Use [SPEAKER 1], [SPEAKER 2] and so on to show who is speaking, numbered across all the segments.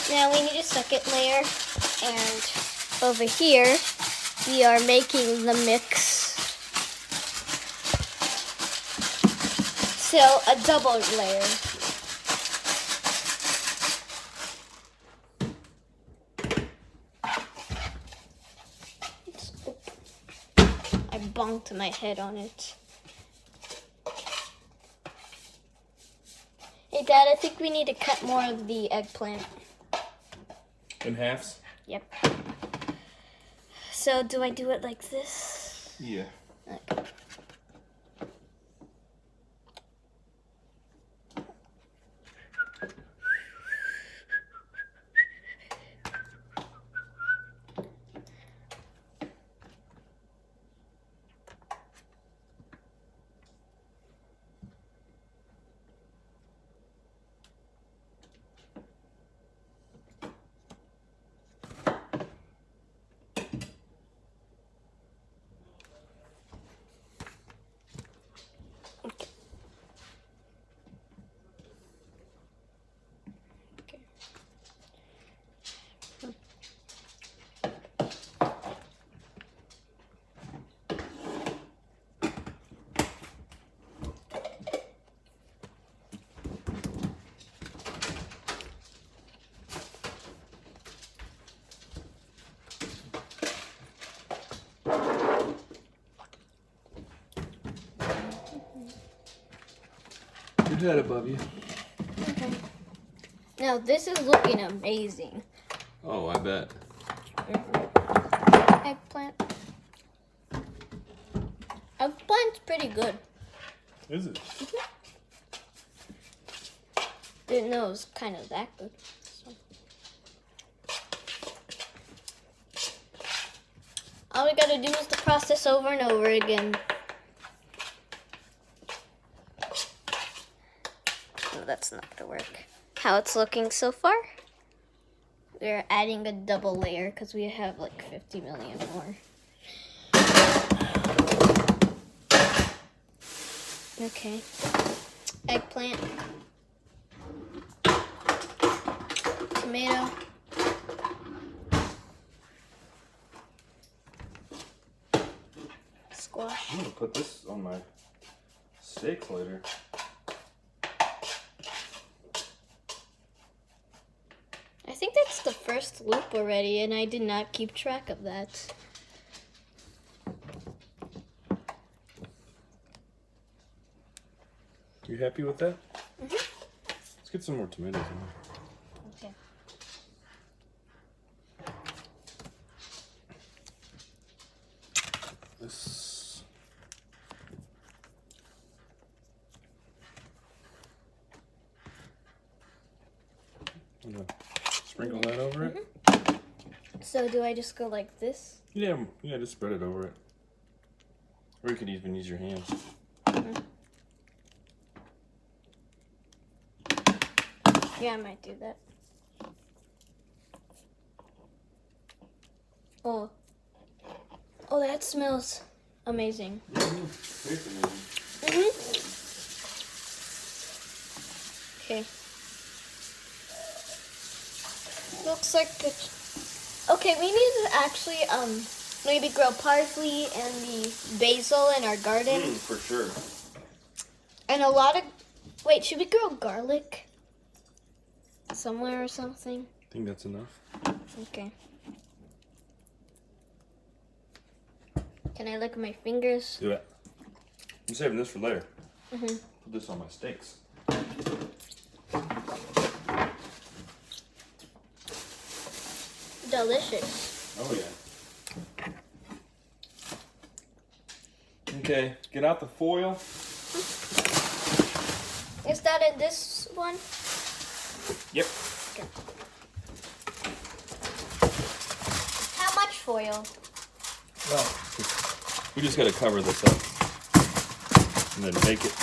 [SPEAKER 1] Now we need a second layer, and over here we are making the mix. So a double layer. I bonked my head on it. Hey Dad, I think we need to cut more of the eggplant.
[SPEAKER 2] In halves?
[SPEAKER 1] Yep. So do I do it like this?
[SPEAKER 2] Yeah.
[SPEAKER 1] Okay.
[SPEAKER 2] Good head above you.
[SPEAKER 1] Okay. Now this is looking amazing.
[SPEAKER 2] Oh, I bet.
[SPEAKER 1] Eggplant. Eggplant's pretty good.
[SPEAKER 2] Is it?
[SPEAKER 1] Didn't know it was kind of that good. So. All we gotta do is the process over and over again. No, that's not gonna work. How it's looking so far? We're adding a double layer because we have like 50 million more. Okay. Eggplant. Tomato. Squash.
[SPEAKER 2] I'm gonna put this on my steaks later.
[SPEAKER 1] I think that's the first loop already, and I did not keep track of that.
[SPEAKER 2] You happy with that?
[SPEAKER 1] Mhm.
[SPEAKER 2] Let's get some more tomatoes in there.
[SPEAKER 1] Okay.
[SPEAKER 2] This. I'm gonna sprinkle that over it.
[SPEAKER 1] So do I just go like this?
[SPEAKER 2] Yeah, just spread it over it. Or you could even use your hands.
[SPEAKER 1] Yeah, I might do that. Oh. Oh, that smells amazing.
[SPEAKER 2] Tastes amazing.
[SPEAKER 1] Okay. Looks like it. Okay, we need to actually maybe grow parsley and the basil in our garden.
[SPEAKER 2] For sure.
[SPEAKER 1] And a lot of. Wait, should we grow garlic somewhere or something?
[SPEAKER 2] I think that's enough.
[SPEAKER 1] Okay. Can I lick my fingers?
[SPEAKER 2] Do it. I'm saving this for later.
[SPEAKER 1] Mm-hmm.
[SPEAKER 2] Put this on my steaks.
[SPEAKER 1] Delicious.
[SPEAKER 2] Oh yeah. Okay, get out the foil.
[SPEAKER 1] Is that in this one?
[SPEAKER 2] Yep.
[SPEAKER 1] Okay. How much foil?
[SPEAKER 2] Well, we just gotta cover this up and then make it.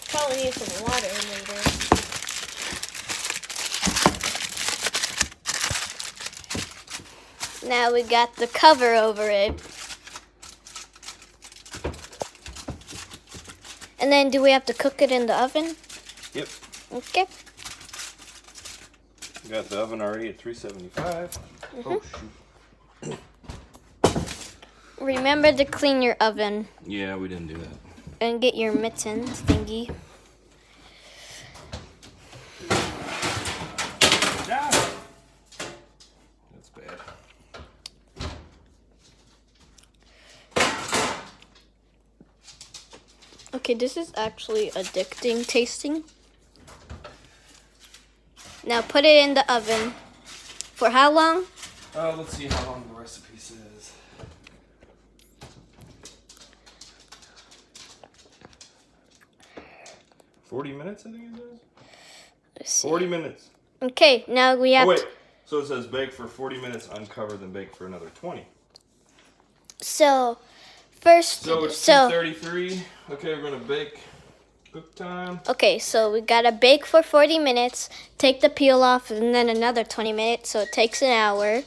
[SPEAKER 1] Probably need some water later. Now we got the cover over it. And then do we have to cook it in the oven?
[SPEAKER 2] Yep.
[SPEAKER 1] Okay.
[SPEAKER 2] We got the oven already at 375. Oh shoot.
[SPEAKER 1] Remember to clean your oven
[SPEAKER 2] Yeah, we didn't do that.
[SPEAKER 1] and get your mittens thingy.
[SPEAKER 2] That's bad.
[SPEAKER 1] Okay, this is actually addicting tasting. Now put it in the oven. For how long?
[SPEAKER 2] Let's see how long the recipe says. $40 I think it says.
[SPEAKER 1] Let's see.
[SPEAKER 2] 40 minutes.
[SPEAKER 1] Okay, now we have
[SPEAKER 2] Oh wait, so it says bake for 40 minutes, uncover, then bake for another 20.
[SPEAKER 1] So first,
[SPEAKER 2] So it's 2:33. Okay, we're gonna bake. Cook time.
[SPEAKER 1] okay, so we gotta bake for 40 minutes, take the peel off, and then another 20 minutes, so it takes an hour,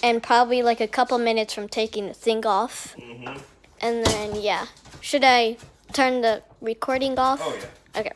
[SPEAKER 1] and probably like a couple minutes from taking the thing off.
[SPEAKER 2] Mm-hmm.
[SPEAKER 1] And then, yeah. Should I turn the recording off?
[SPEAKER 2] Oh yeah.
[SPEAKER 1] Okay.